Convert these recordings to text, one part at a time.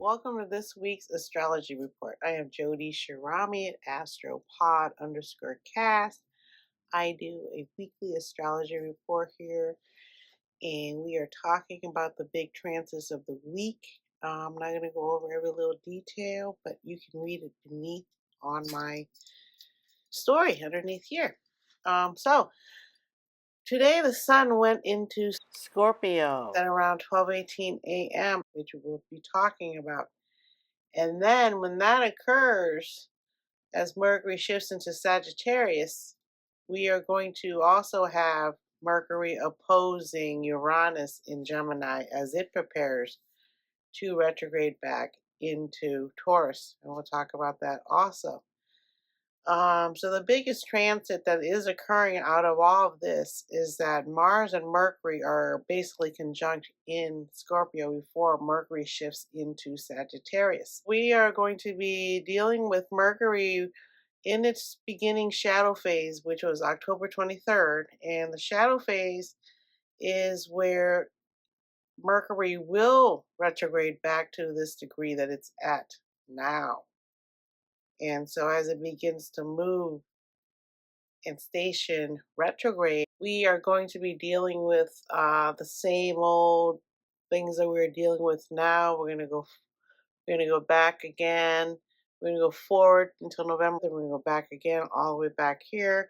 Welcome to this week's astrology report. I am Jody Shirami at astropod_cast. I do a weekly astrology report here, and we are talking about the big transits of the week. I'm not going to go over every little detail, but you can read it beneath on my story underneath here. So today the sun went into Scorpio at around 12:18 a.m., which we'll be talking about. And then when that occurs, as Mercury shifts into Sagittarius, we are going to also have Mercury opposing Uranus in Gemini as it prepares to retrograde back into Taurus. And we'll talk about that also. So the biggest transit that is occurring out of all of this is that Mars and Mercury are basically conjunct in Scorpio before Mercury shifts into Sagittarius. We are going to be dealing with Mercury in its beginning shadow phase, which was October 23rd. And the shadow phase is where Mercury will retrograde back to this degree that it's at now. And so as it begins to move and station retrograde, we are going to be dealing with the same old things that we're dealing with now. We're gonna go back again. We're gonna go forward until November. Then we're gonna go back again, all the way back here.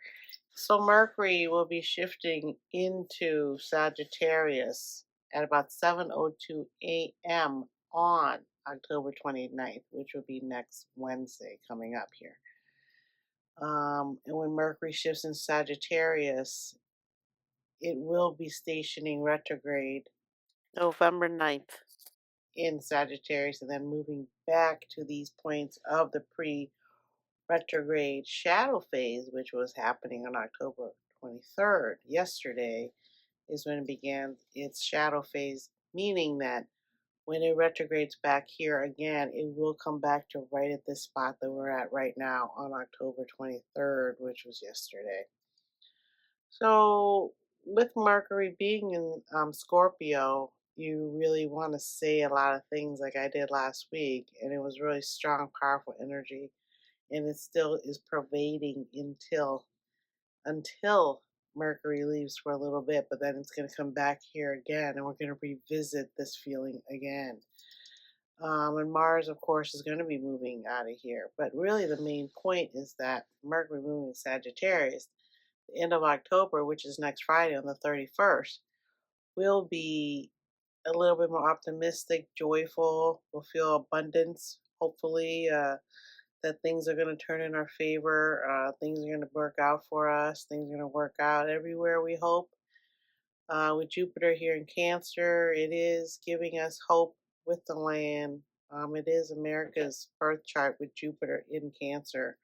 So Mercury will be shifting into Sagittarius at about 7:02 a.m. on October 29th, which will be next Wednesday coming up here. And when Mercury shifts in Sagittarius, it will be stationing retrograde November 9th in Sagittarius and then moving back to these points of the pre-retrograde shadow phase, which was happening on October 23rd. Yesterday is when it began its shadow phase, meaning that when it retrogrades back here again, it will come back to right at this spot that we're at right now on October 23rd, which was yesterday. So, with Mercury being in Scorpio, you really want to say a lot of things like I did last week, and it was really strong, powerful energy, and it still is pervading until Mercury leaves for a little bit, but then it's going to come back here again, and we're going to revisit this feeling again. And Mars, of course, is going to be moving out of here. But really, the main point is that Mercury moving Sagittarius, the end of October, which is next Friday on the 31st, will be a little bit more optimistic, joyful. We'll feel abundance, hopefully, that things are going to turn in our favor. Things are going to work out for us. Things are going to work out everywhere we hope. With Jupiter here in Cancer, it is giving us hope with the land. It is America's birth chart with Jupiter in Cancer.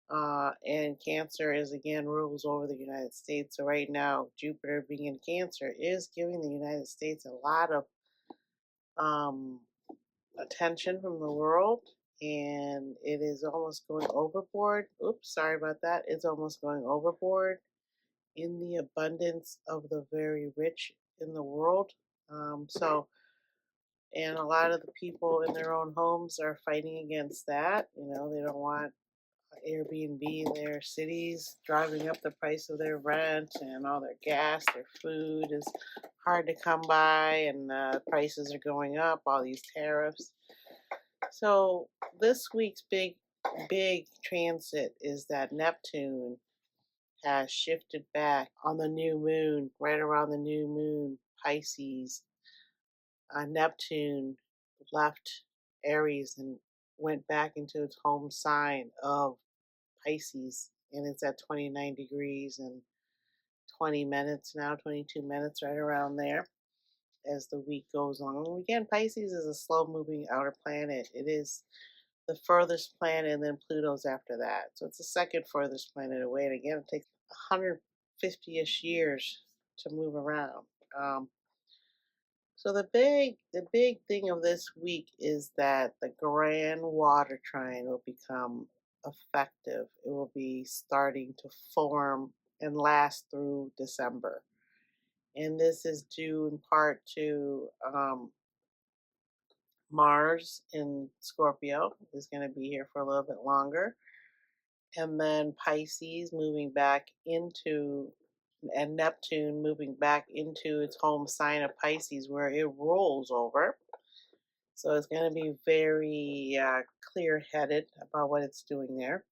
And Cancer is again rules over the United States. So right now, Jupiter being in Cancer is giving the United States a lot of attention from the world, and it is almost going overboard. Oops, sorry about that. It's almost going overboard in the abundance of the very rich in the world. And a lot of the people in their own homes are fighting against that. You know, they don't want Airbnb in their cities driving up the price of their rent, and all their gas, their food is hard to come by, and prices are going up, all these tariffs. So this week's big transit is that Neptune has shifted back on the new moon, right around the new moon, Pisces. Neptune left Aries and went back into its home sign of Pisces, and it's at 29 degrees and 20 minutes now, 22 minutes, right around there as the week goes on. Again, Pisces is a slow moving outer planet. It is the furthest planet, and then Pluto's after that. So it's the second furthest planet away. And again, it takes 150-ish years to move around. So the big thing of this week is that the grand Water Trine will become effective. It will be starting to form and last through December. And this is due in part to Mars in Scorpio is going to be here for a little bit longer. And then Pisces moving back into, and Neptune moving back into its home sign of Pisces where it rolls over. So it's going to be very clear headed about what it's doing there.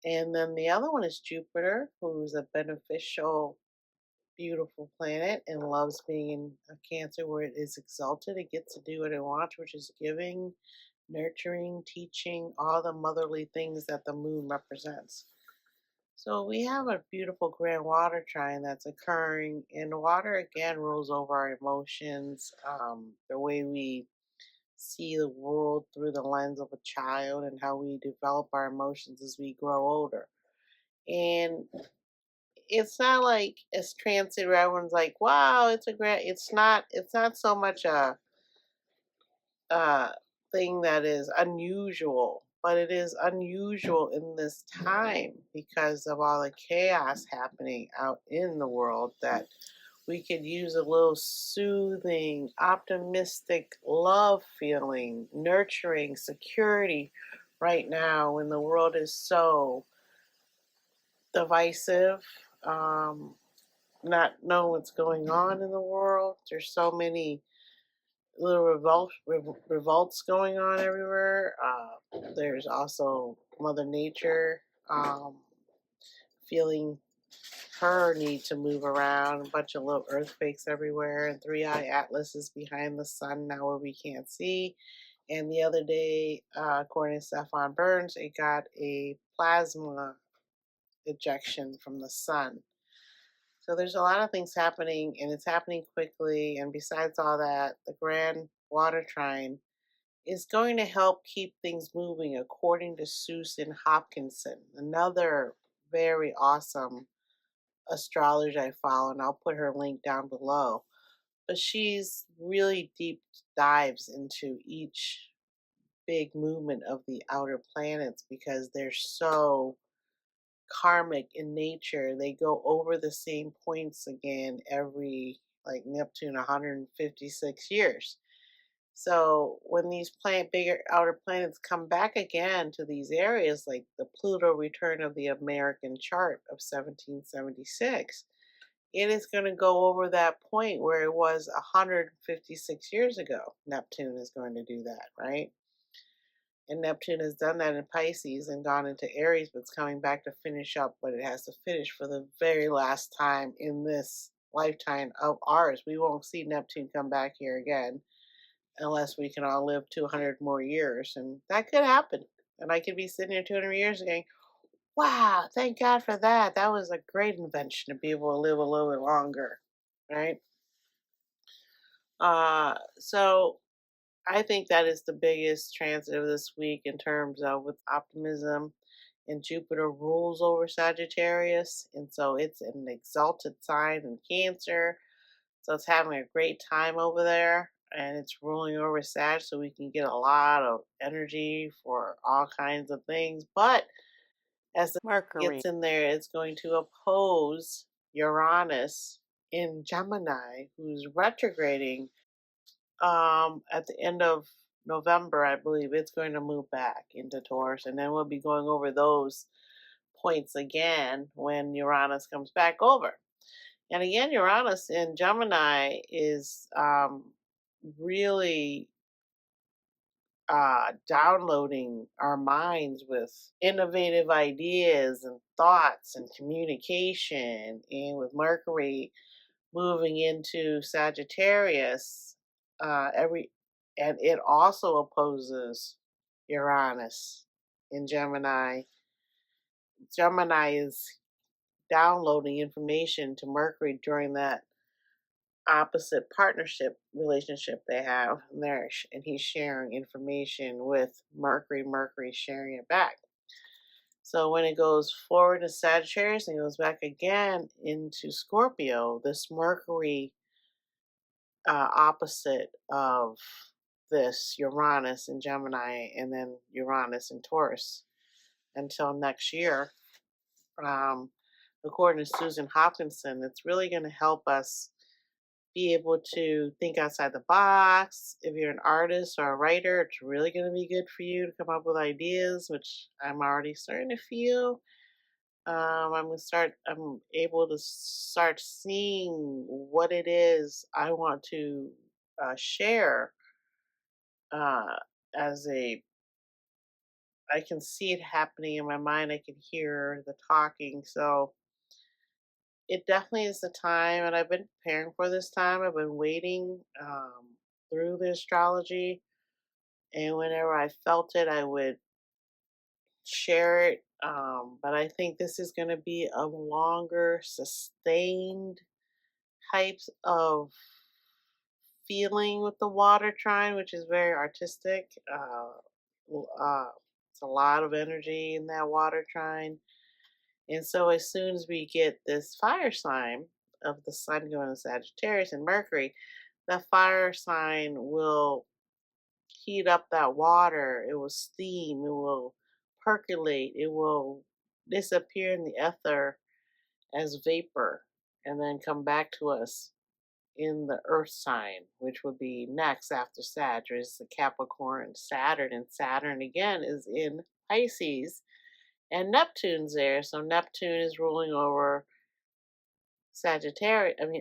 And then the other one is Jupiter, who's a beneficial, beautiful planet and loves being in a Cancer where it is exalted. It gets to do what it wants, which is giving, nurturing, teaching, all the motherly things that the moon represents. So we have a beautiful grand water trine that's occurring, and water again rules over our emotions, the way we see the world through the lens of a child, and how we develop our emotions as we grow older. And it's not like it's transit where everyone's like, "Wow, it's a grand." It's not. It's not so much a thing that is unusual, but it is unusual in this time because of all the chaos happening out in the world, that we could use a little soothing, optimistic love feeling, nurturing, security right now when the world is so divisive, not knowing what's going on in the world. There's so many little revolts going on everywhere. There's also Mother Nature feeling her need to move around. A bunch of little earthquakes everywhere, and three-eye atlas is behind the sun now where we can't see. And the other day, according to Stefan Burns, it got a plasma ejection from the sun. So there's a lot of things happening, and it's happening quickly. And besides all that, the grand water trine is going to help keep things moving, according to Susan Hopkinson, another very awesome astrologer I follow, and I'll put her link down below. But she's really deep dives into each big movement of the outer planets because they're so karmic in nature. They go over the same points again every, like Neptune, 156 years. So when these bigger outer planets come back again to these areas, like the Pluto return of the American chart of 1776, it is going to go over that point where it was 156 years ago. Neptune is going to do that, right? And Neptune has done that in Pisces and gone into Aries, but it's coming back to finish up what it has to finish for the very last time in this lifetime of ours. We won't see Neptune come back here again unless we can all live 200 more years. And that could happen. And I could be sitting here 200 years going, wow, thank God for that. That was a great invention to be able to live a little bit longer, right? So I think that is the biggest transit of this week in terms of with optimism. And Jupiter rules over Sagittarius, and so it's an exalted sign in Cancer. So it's having a great time over there, and it's ruling over Sag, so we can get a lot of energy for all kinds of things. But as the Mercury. gets in there, it's going to oppose Uranus in Gemini, who's retrograding at the end of November, I believe. It's going to move back into Taurus, and then we'll be going over those points again when Uranus comes back over. And again, Uranus in Gemini is really downloading our minds with innovative ideas and thoughts and communication. And with Mercury moving into Sagittarius, and it also opposes Uranus in Gemini. Gemini is downloading information to Mercury during that opposite partnership relationship they have there, and he's sharing information with Mercury sharing it back. So when it goes forward to Sagittarius and goes back again into Scorpio, this Mercury opposite of this Uranus in Gemini, and then Uranus in Taurus until next year. Um, According to Susan Hopkinson, it's really going to help us be able to think outside the box. If you're an artist or a writer, it's really going to be good for you to come up with ideas, which I'm already starting to feel. I'm able to start seeing what it is I want to share uh, as a I can see it happening in my mind. I can hear the talking. So it definitely is the time, and I've been preparing for this time. I've been waiting through the astrology, and whenever I felt it, I would share it. But I think this is going to be a longer, sustained types of feeling with the water trine, which is very artistic. It's a lot of energy in that water trine. And so as soon as we get this fire sign of the sun going to Sagittarius and Mercury, the fire sign will heat up that water. It will steam. It will percolate. It will disappear in the ether as vapor and then come back to us in the earth sign, which would be next after Sagittarius, the Capricorn, Saturn. And Saturn again is in Pisces and Neptune's there. So Neptune is ruling over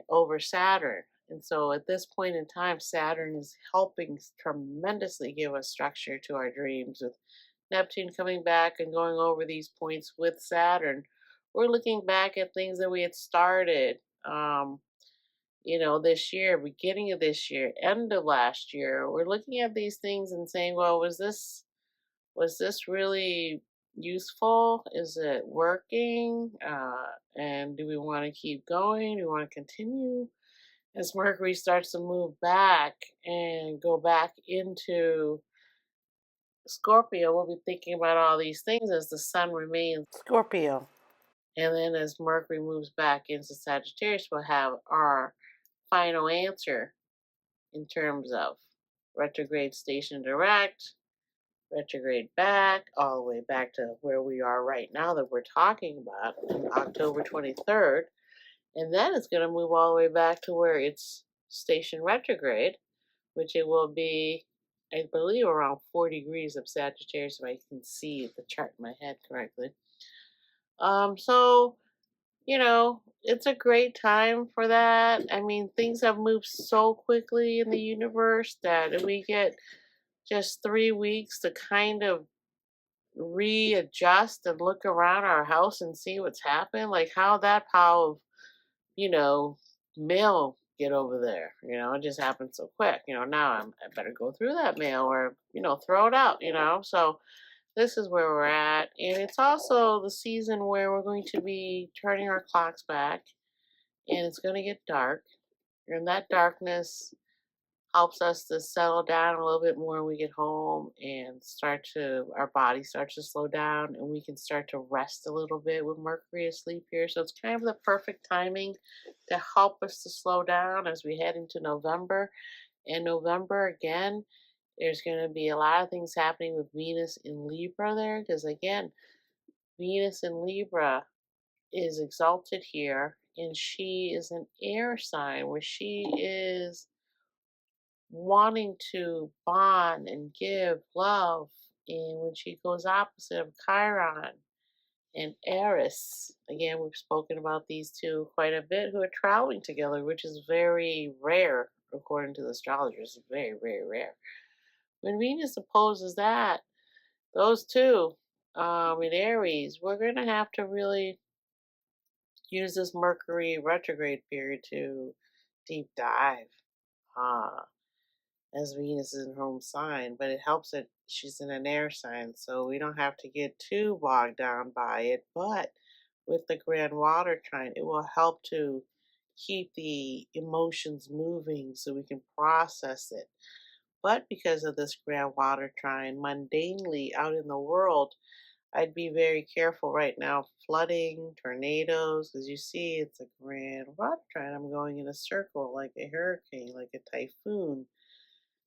over Saturn. And so at this point in time, Saturn is helping tremendously give us structure to our dreams. With Neptune coming back and going over these points with Saturn, we're looking back at things that we had started, this year, beginning of this year, end of last year. We're looking at these things and saying, well, was this really useful? Is it working? And do we want to keep going? Do we want to continue? As Mercury starts to move back and go back into Scorpio, we'll be thinking about all these things as the sun remains Scorpio. And then as Mercury moves back into Sagittarius, we'll have our final answer in terms of retrograde station direct, retrograde back, all the way back to where we are right now that we're talking about on October 23rd. And then it's going to move all the way back to where it's station retrograde, which it will be, I believe, around 4 degrees of Sagittarius, if I can see the chart in my head correctly. So, it's a great time for that. I mean, things have moved so quickly in the universe that we get just 3 weeks to kind of readjust and look around our house and see what's happened. Like how that pile of, you know, mail get over there. It just happened so quick. Now I better go through that mail or, throw it out. So this is where we're at. And it's also the season where we're going to be turning our clocks back and it's going to get dark. And that darkness helps us to settle down a little bit more when we get home and our body starts to slow down and we can start to rest a little bit with Mercury asleep here. So it's kind of the perfect timing to help us to slow down as we head into November. And November, again, there's going to be a lot of things happening with Venus in Libra there because, again, Venus in Libra is exalted here and she is an air sign where she is wanting to bond and give love. And when she goes opposite of Chiron and Eris, again, we've spoken about these two quite a bit who are traveling together, which is very rare, according to the astrologers. It's very, very rare. When Venus opposes those two in Aries, we're going to have to really use this Mercury retrograde period to deep dive. As Venus is in her home sign, but it helps that she's in an air sign, so we don't have to get too bogged down by it. But with the grand water trine, it will help to keep the emotions moving so we can process it. But because of this grand water trine, mundanely out in the world, I'd be very careful right now. Flooding, tornadoes, as you see, it's a grand water trine. I'm going in a circle like a hurricane, like a typhoon.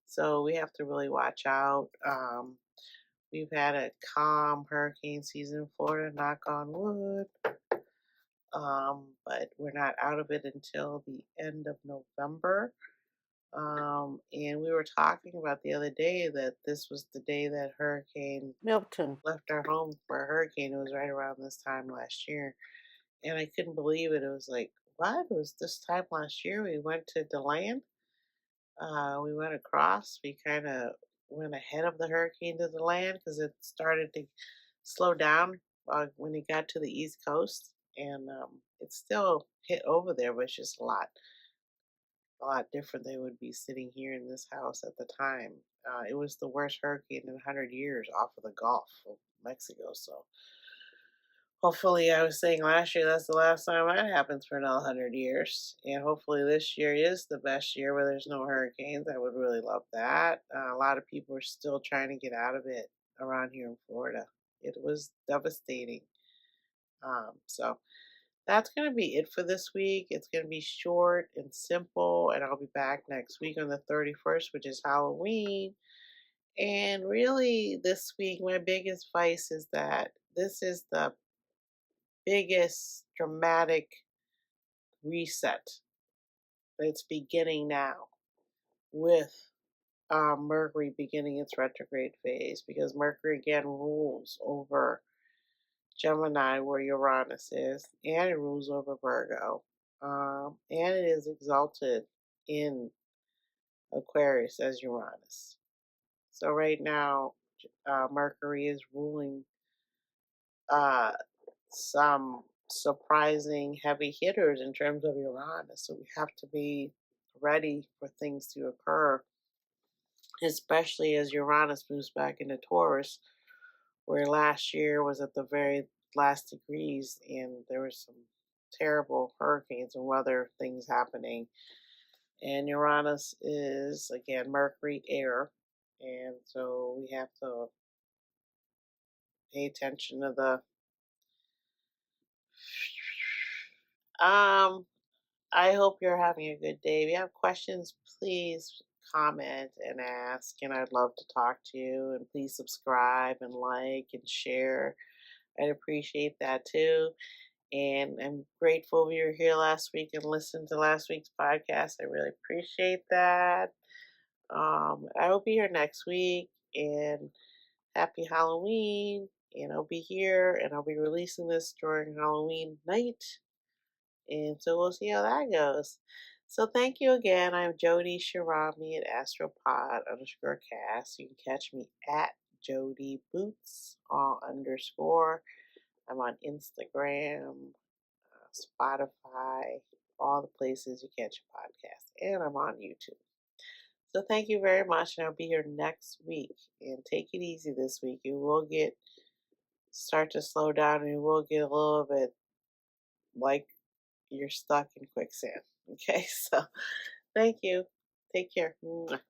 So we have to really watch out. We've had a calm hurricane season in Florida, knock on wood. But we're not out of it until the end of November. And we were talking about the other day that this was the day that Hurricane Milton left our home for a hurricane. It was right around this time last year. And I couldn't believe it. It was like, what? It was this time last year we went to the land. We went across. We kind of went ahead of the hurricane to the land because it started to slow down when it got to the East Coast. And it still hit over there, but it's just a lot different. They would be sitting here in this house at the time. It was the worst hurricane in 100 years off of the Gulf of Mexico. So hopefully, I was saying last year that's the last time that happens for another 100 years. And hopefully, this year is the best year where there's no hurricanes. I would really love that. A lot of people are still trying to get out of it around here in Florida. It was devastating. So that's going to be it for this week. It's going to be short and simple, and I'll be back next week on the 31st, which is Halloween. And really, this week, my biggest advice is that this is the biggest dramatic reset that's beginning now with Mercury beginning its retrograde phase, because Mercury again rules over Gemini, where Uranus is, and it rules over Virgo. And it is exalted in Aquarius as Uranus. So right now, Mercury is ruling uh, some surprising heavy hitters in terms of Uranus. So we have to be ready for things to occur, especially as Uranus moves back into Taurus, where last year was at the very last degrees and there were some terrible hurricanes and weather things happening. And Uranus is, again, Mercury air. And so we have to pay attention to the. I hope you're having a good day. If you have questions, please comment and ask, and I'd love to talk to you. And please subscribe and like and share. I'd appreciate that too. And I'm grateful you were here last week and listened to last week's podcast. I really appreciate that. I will be here next week, and happy Halloween. And I'll be here, and I'll be releasing this during Halloween night. And so we'll see how that goes. So thank you again. I'm Jody Shirami at astropod_cast. You can catch me at Jody Boots _. I'm on Instagram, Spotify, all the places you catch a podcast. And I'm on YouTube. So thank you very much. And I'll be here next week. And take it easy this week. You will start to slow down, and you will get a little bit like you're stuck in quicksand. Okay, so thank you. Take care. Mwah.